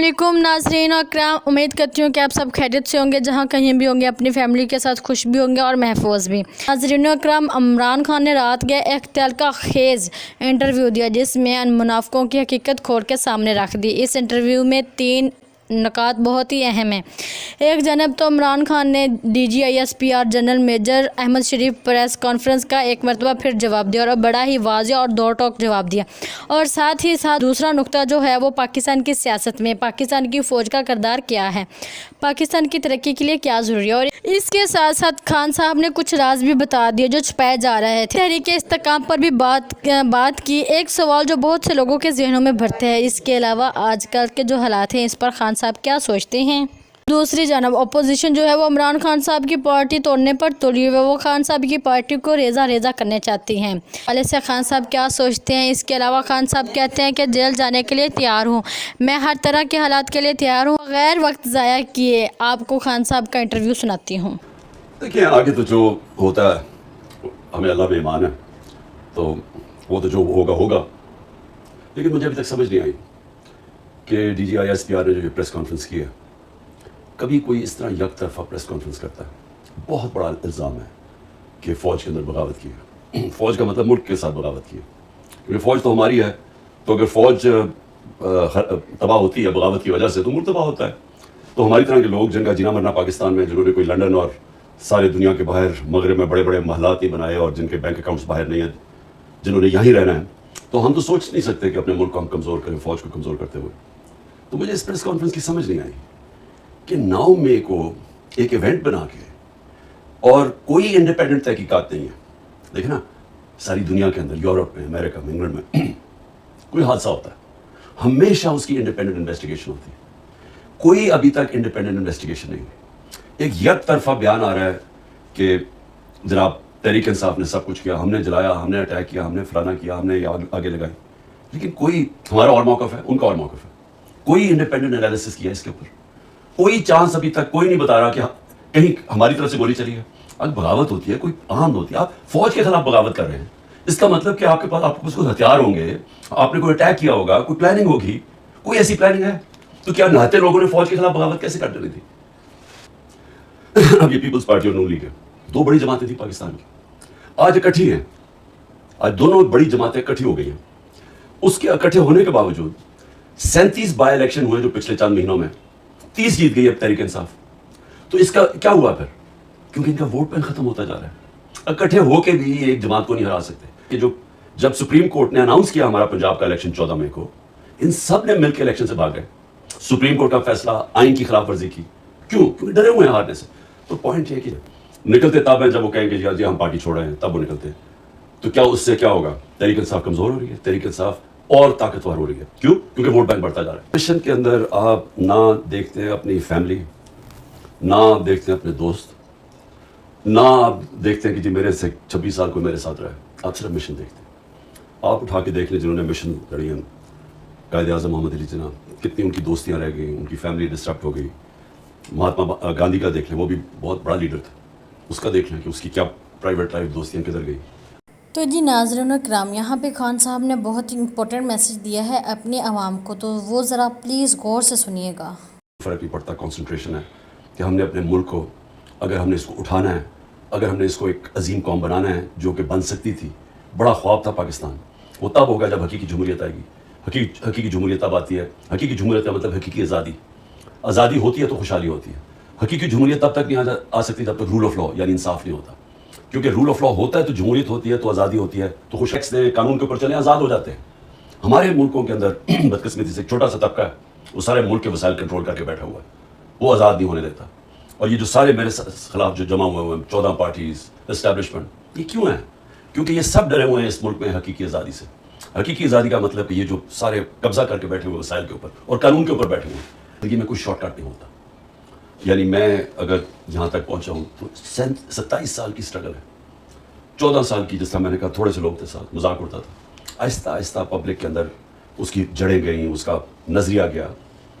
अस्सलामुअलैकुम नाज़रीन और कराम, उम्मीद करती हूँ कि आप सब खैरियत से होंगे, जहाँ कहीं भी होंगे अपनी फैमिली के साथ खुश भी होंगे और महफूज भी। नाज़रीन और कराम, इमरान खान ने रात गए एक तहलका खेज़ इंटरव्यू दिया जिसमें मुनाफिकों की हकीकत खोल के सामने रख दी। इस इंटरव्यू में 3 नकात बहुत ही अहम हैं। एक जानब तो इमरान खान ने DGISPR जनरल मेजर अहमद शरीफ प्रेस कॉन्फ्रेंस का एक मरतबा फिर जवाब दिया और बड़ा ही वाज़ेह और दो टोक जवाब दिया। और साथ ही साथ दूसरा नुक्ता जो है वो पाकिस्तान की सियासत में पाकिस्तान की फ़ौज का किरदार क्या है, पाकिस्तान की तरक्की के लिए क्या ज़रूरी है। और इसके साथ साथ खान साहब ने कुछ राज भी बता दिए जो छुपाए जा रहे थे। तहरीक इस्तेकाम पर भी बात की। एक सवाल जो बहुत से लोगों के जहनों में भरते हैं, इसके अलावा आजकल के जो हालात हैं इस पर खान साहब क्या सोचते हैं। दूसरी जानब अपोजिशन जो है वो इमरान खान साहब की पार्टी तोड़ने पर तुली हुई है, वो खान साहब की पार्टी को रेजा करने चाहती हैं। पहले से खान साहब क्या सोचते हैं। इसके अलावा खान साहब कहते हैं कि जेल जाने के लिए तैयार हूँ, मैं हर तरह के हालात के लिए तैयार हूँ, बगैर वक्त ज़ाया किए आपको खान साहब का इंटरव्यू सुनाती हूँ। देखिए, आगे तो जो होता है हमें अल्लाह पे ईमान है, तो वो तो जो होगा। लेकिन मुझे अभी तक समझ नहीं आई कि DGISPR ने जो प्रेस कॉन्फ्रेंस की है, कभी कोई इस तरह एक तरफा प्रेस कॉन्फ्रेंस करता है। बहुत बड़ा इल्ज़ाम है कि फ़ौज के अंदर बगावत की है। फ़ौज का मतलब मुल्क के साथ बगावत की है, क्योंकि फ़ौज तो हमारी है। तो अगर फ़ौज तबाह होती है बगावत की वजह से, तो मुल्क तबाह होता है। तो हमारी तरह के लोग जिनका जीना मरना पाकिस्तान में, जिन्होंने कोई लंदन और सारे दुनिया के बाहर मगरब में बड़े बड़े महलात नहीं बनाए और जिनके बैंक अकाउंट्स बाहर नहीं हैं, जिन्होंने यहीं रहना है, तो हम तो सोच नहीं सकते कि अपने मुल्क को हम कमज़ोर करें फ़ौज को कमज़ोर करते हुए। तो मुझे इस प्रेस कॉन्फ्रेंस की समझ नहीं आई कि 9 मई को एक इवेंट बना के और कोई इंडिपेंडेंट तहकीकात नहीं है। देखिए ना, सारी दुनिया के अंदर, यूरोप में, अमेरिका में, इंग्लैंड में कोई हादसा होता है, हमेशा उसकी इंडिपेंडेंट इन्वेस्टिगेशन होती है। कोई अभी तक इंडिपेंडेंट इन्वेस्टिगेशन नहीं है। एक तरफा बयान आ रहा है कि जनाब तहरीक इंसाफ ने सब कुछ किया, हमने जलाया, हमने अटैक किया, हमने फलाना किया, हमने ये आगे लगाई। लेकिन कोई, हमारा और मौक़िफ़ है, उनका और मौक़िफ़ है, कोई इंडिपेंडेंट एनालिसिस किया इसके ऊपर? कोई चांस अभी तक कोई नहीं बता रहा कि कहीं हमारी तरफ से गोली चली है। अगर बगावत होती है, कोई आम होती है, आप फौज के खिलाफ बगावत कर रहे हैं, इसका मतलब कि आपके पास कोई हथियार होंगे, आपने कोई अटैक किया होगा, कोई प्लानिंग होगी। कोई ऐसी प्लानिंग है? तो क्या नहाते लोगों ने फौज के खिलाफ बगावत कैसे कर डाली थी? अब ये पीपल्स पार्टी और नून लीग है, 2 बड़ी जमातें थी पाकिस्तान की, आज इकट्ठी हैं। आज दोनों बड़ी जमातें इकट्ठी हो गई हैं। उसके इकट्ठे होने के बावजूद 37 बाई इलेक्शन हुए जो पिछले चंद महीनों में, 30 जीत गई अब तहरीक इंसाफ। तो इसका क्या हुआ फिर? क्योंकि इनका वोट बैंक खत्म होता जा रहा है। इकट्ठे होके भी एक जमात को नहीं हरा सकते। कि जो जब सुप्रीम कोर्ट ने अनाउंस किया हमारा पंजाब का इलेक्शन 14 मई को, इन सब ने मिलकर इलेक्शन से भाग गए। सुप्रीम कोर्ट का फैसला, आइन की खिलाफ वर्जी की। क्यों? क्योंकि डरे हुए हैं हारने से। तो पॉइंट ये कि निकलते तब है जब वो कहेंगे जी हम पार्टी छोड़ रहे हैं, तब वो निकलते हैं। तो क्या उससे क्या होगा? तहरीक इंसाफ कमजोर हो रही है, तहरीक इंसाफ और ताकतवर हो रही है। क्यों? क्योंकि वोट बैंक बढ़ता जा रहा है। मिशन के अंदर आप ना देखते हैं अपनी फैमिली, ना देखते हैं अपने दोस्त, ना आप देखते हैं कि जी मेरे से 26 साल कोई मेरे साथ रहा है। आप सिर्फ मिशन देखते हैं। आप उठा के देख लें जिन्होंने मिशन लड़ी हैं, कायद आज़म मोहम्मद अली जिन्ना, कितनी उनकी दोस्तियाँ रह गई, उनकी फैमिली डिस्टर्ब हो गई। महात्मा गांधी का देख लें, वो भी बहुत बड़ा लीडर था, उसका देख लें कि उसकी क्या प्राइवेट लाइफ, दोस्तियाँ किधर गई। तो जी नाज़रीन और किराम, यहाँ पे खान साहब ने बहुत ही इंपॉर्टेंट मैसेज दिया है अपनी आवाम को, तो वो ज़रा प्लीज़ गौर से सुनिएगा। फ़र्क नहीं पड़ता, कंसंट्रेशन है कि हमने अपने मुल्क को, अगर हमने इसको उठाना है, अगर हमने इसको एक अजीम कौम बनाना है जो कि बन सकती थी। बड़ा ख्वाब था पाकिस्तान, वो तब होगा जब हकीकी जमहूरियत आएगी। हकीकी जमहूरियत तब आती है। हकीकी जमहूरियत का मतलब हकीकी आज़ादी। आज़ादी होती है तो खुशहाली होती है। हकीकी जमहूरियत तब तक नहीं आ सकती जब तक रूल ऑफ लॉ यानी इंसाफ नहीं होता। क्योंकि रूल ऑफ लॉ होता है तो जमहूरियत होती है, तो आज़ादी होती है, तो खुश से कानून के ऊपर चले, आज़ाद हो जाते हैं। हमारे मुल्कों के अंदर बदकिस्मती से एक छोटा सा तबका है, वो सारे मुल्क के वसाइल कंट्रोल करके बैठा हुआ है, वो आज़ाद नहीं होने देता। और ये जो सारे मेरे खिलाफ जो जमा हुए हैं 14 पार्टीज, एस्टैब्लिशमेंट, ये क्यों है? क्योंकि ये सब डरे हुए हैं इस मुल्क में हकीकी आज़ादी से। हकीकी आज़ादी का मतलब कि ये जो सारे कब्जा करके बैठे हुए वसाइल के ऊपर और कानून के ऊपर बैठे हुए हैं, जिंदगी में कोई शॉर्टकट नहीं होता। यानी मैं अगर यहाँ तक पहुँचा हूँ तो 27 साल की स्ट्रगल है। 14 साल की, जिस तरह मैंने कहा थोड़े से लोग थे साथ, मजाक उड़ता था। आहिस्ता आहिस्ता पब्लिक के अंदर उसकी जड़ें गई, उसका नज़रिया गया,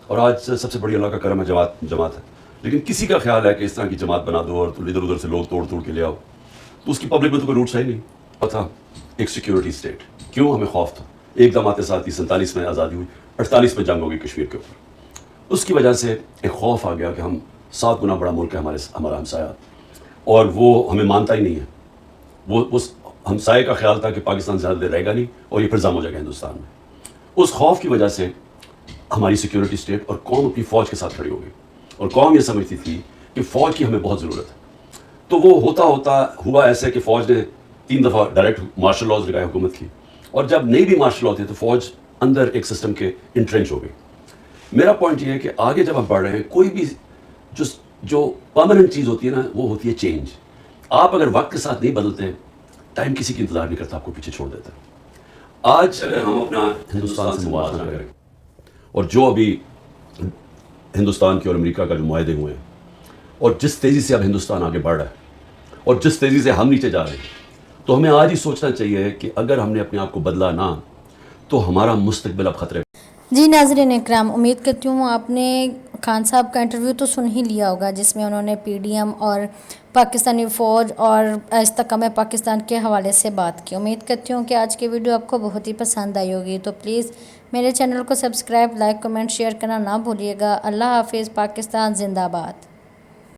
और आज सबसे बड़ी अल्लाह का करम है जमात है। लेकिन किसी का ख्याल है कि इस तरह की जमात बना दो और तो इधर उधर से लोग तोड़ के ले आओ, तो उसकी पब्लिक में तो कोई रूट्स है ही नहीं। था एक सिक्योरिटी स्टेट। क्यों? हमें खौफ था। एक जमात साथ ही 47 में आज़ादी हुई, 48 में जंग होगी कश्मीर के ऊपर। اس کی وجہ سے ایک خوف آ گیا کہ ہم 7 گنا بڑا ملک ہے ہمارا ہمسایہ، اور وہ ہمیں مانتا ہی نہیں ہے. وہ اس ہمسائے کا خیال تھا کہ پاکستان زیادہ دیر رہے گا نہیں اور یہ پھر ضم ہو جائے گا ہندوستان میں. اس خوف کی وجہ سے ہماری سیکیورٹی اسٹیٹ اور قوم اپنی فوج کے ساتھ کھڑی ہو گئی، اور قوم یہ سمجھتی تھی کہ فوج کی ہمیں بہت ضرورت ہے. تو وہ ہوتا ہوا ایسے کہ فوج نے 3 دفعہ ڈائریکٹ مارشل لاز لگائے حکومت کی، اور جب نہیں بھی مارشل لا ہوتے تو فوج اندر ایک سسٹم کے انٹرنچ ہو گئی. میرا پوائنٹ یہ ہے کہ آگے جب ہم بڑھ رہے ہیں، کوئی بھی جو پرماننٹ چیز ہوتی ہے نا، وہ ہوتی ہے چینج. آپ اگر وقت کے ساتھ نہیں بدلتے، ٹائم کسی کی انتظار نہیں کرتا، آپ کو پیچھے چھوڑ دیتا ہے. آج اگر ہم اپنا ہندوستان سے موازنہ کریں، اور جو ابھی ہندوستان کے اور امریکہ کا جو معاہدے ہوئے ہیں، اور جس تیزی سے اب ہندوستان آگے بڑھ رہا ہے اور جس تیزی سے ہم نیچے جا رہے ہیں، تو ہمیں آج ہی سوچنا چاہیے کہ اگر ہم نے اپنے آپ کو بدلا نہ تو ہمارا مستقبل اب خطرے. جی ناظرین اکرام، امید کرتی ہوں آپ نے خان صاحب کا انٹرویو تو سن ہی لیا ہوگا، جس میں انہوں نے پی ڈی ایم اور پاکستانی فوج اور استحکام پاکستان کے حوالے سے بات کی. امید کرتی ہوں کہ آج کی ویڈیو آپ کو بہت ہی پسند آئی ہوگی. تو پلیز میرے چینل کو سبسکرائب، لائک، کمنٹ، شیئر کرنا نہ بھولیے گا. اللہ حافظ. پاکستان زندہ باد.